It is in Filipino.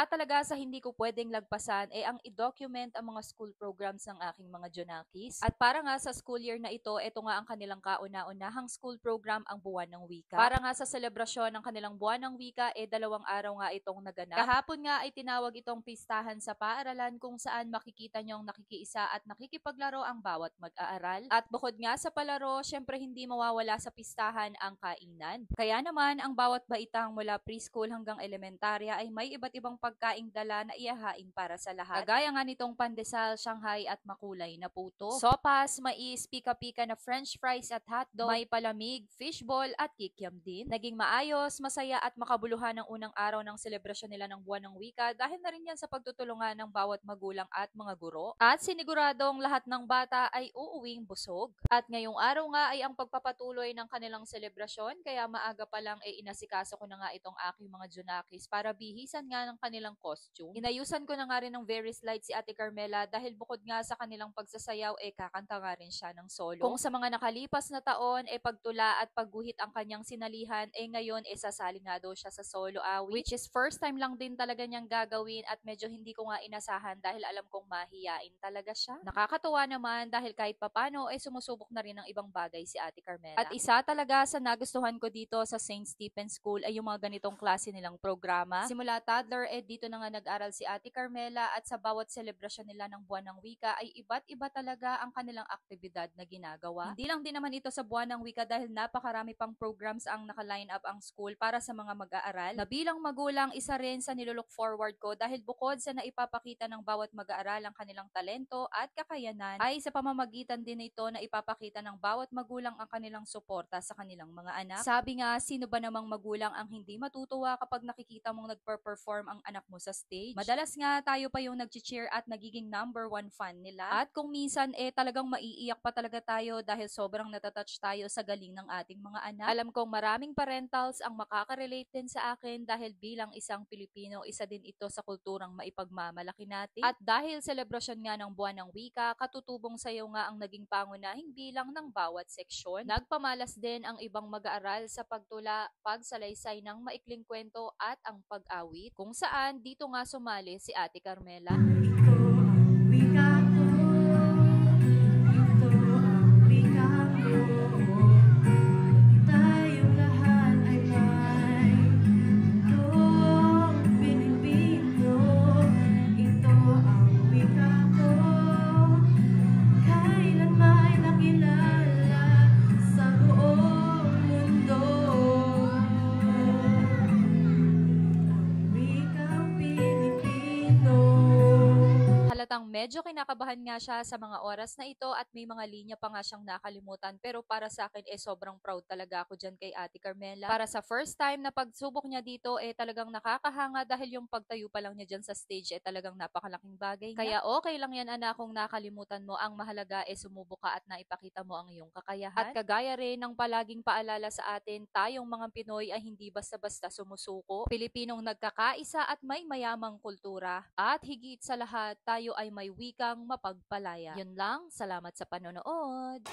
Isa talaga sa hindi ko pwedeng lagpasan ay ang i-document ang mga school programs ng aking mga Junakis. At para nga sa school year na ito nga ang kanilang kauna-unahang school program ang Buwan ng Wika. Para nga sa selebrasyon ng kanilang Buwan ng Wika, 2 araw nga itong naganap. Kahapon nga ay tinawag itong pistahan sa paaralan kung saan makikita nyong nakikiisa at nakikipaglaro ang bawat mag-aaral. At bukod nga sa palaro, syempre hindi mawawala sa pistahan ang kainan. Kaya naman, ang bawat baitang mula preschool hanggang elementarya ay may iba't ibang pagkaing dala na ihahain para sa lahat. Kagaya nga nitong pandesal, Shanghai at makulay na puto, sopas, mais, pika-pika na french fries at hotdog, may palamig, fishball at kikiam din. Naging maayos, masaya at makabuluhan ang unang araw ng selebrasyon nila ng Buwan ng Wika dahil na rin yan sa pagtutulungan ng bawat magulang at mga guro. At siniguradong lahat ng bata ay uuwing busog. At ngayong araw nga ay ang pagpapatuloy ng kanilang selebrasyon kaya maaga pa lang inasikaso ko na nga itong aking mga Junakis para bihisan nga ng kanilang costume. Inayusan ko na nga rin ng very slight si Ate Carmela dahil bukod nga sa kanilang pagsasayaw kakanta nga rin siya ng solo. Kung sa mga nakalipas na taon pagtula at pagguhit ang kanyang sinalihan ngayon sasali nga daw siya sa solo awit, which is first time lang din talaga niyang gagawin at medyo hindi ko nga inasahan dahil alam kong mahiyain talaga siya. Nakakatuwa naman dahil kahit papano sumusubok na rin ng ibang bagay si Ate Carmela. At isa talaga sa nagustuhan ko dito sa St. Stephen's School ay yung mga ganitong klase nilang programa. Simula toddler dito na nga nag-aral si Ate Carmela at sa bawat selebrasyon nila ng Buwan ng Wika ay iba't iba talaga ang kanilang aktibidad na ginagawa. Hindi lang din naman ito sa Buwan ng Wika dahil napakarami pang programs ang naka-line up ang school para sa mga mag-aaral. Na bilang magulang, isa rin sa nilook forward ko dahil bukod sa naipapakita ng bawat mag-aaral ang kanilang talento at kakayanan, ay sa pamamagitan din nito na ipapakita ng bawat magulang ang kanilang suporta sa kanilang mga anak. Sabi nga, sino ba namang magulang ang hindi matutuwa kapag nakikita mong nagper-perform ang anak mo sa stage? Madalas nga tayo pa yung nag-cheer at nagiging number one fan nila. At kung minsan talagang maiiyak pa talaga tayo dahil sobrang natatouch tayo sa galing ng ating mga anak. Alam kong maraming parentals ang makaka-relate din sa akin dahil bilang isang Pilipino, isa din ito sa kulturang maipagmamalaki natin. At dahil selebrasyon nga ng Buwan ng Wika, katutubong sayo nga ang naging pangunahing bilang ng bawat seksyon. Nagpamalas din ang ibang mag-aaral sa pagtula, pagsalaysay ng maikling kwento at ang pag-awit, kung saan dito nga sumali si Ate Carmela. Ito ang wika ko, ito ang wika ko, tayong lahat ay may itong Pilipino. Ito ang wika ko, kailan may nakilala sa buong mundo. Ang wikang Pilipino. Halatang medyo kinakabahan nga siya sa mga oras na ito at may mga linya pa nga siyang nakalimutan, pero para sa akin sobrang proud talaga ako dyan kay Ate Carmela. Para sa first time na pagsubok niya dito talagang nakakahanga dahil yung pagtayo pa lang niya dyan sa stage talagang napakalaking bagay na. Kaya okay lang yan anak kung nakalimutan mo, ang mahalaga sumubok ka at naipakita mo ang iyong kakayahan. At kagaya rin ng palaging paalala sa atin, tayong mga Pinoy ay hindi basta-basta sumusuko. Pilipinong nagkakaisa at may mayamang kultura. At higit sa lahat, tayo ay may wikang mapagpalaya. Yun lang, salamat sa panonood!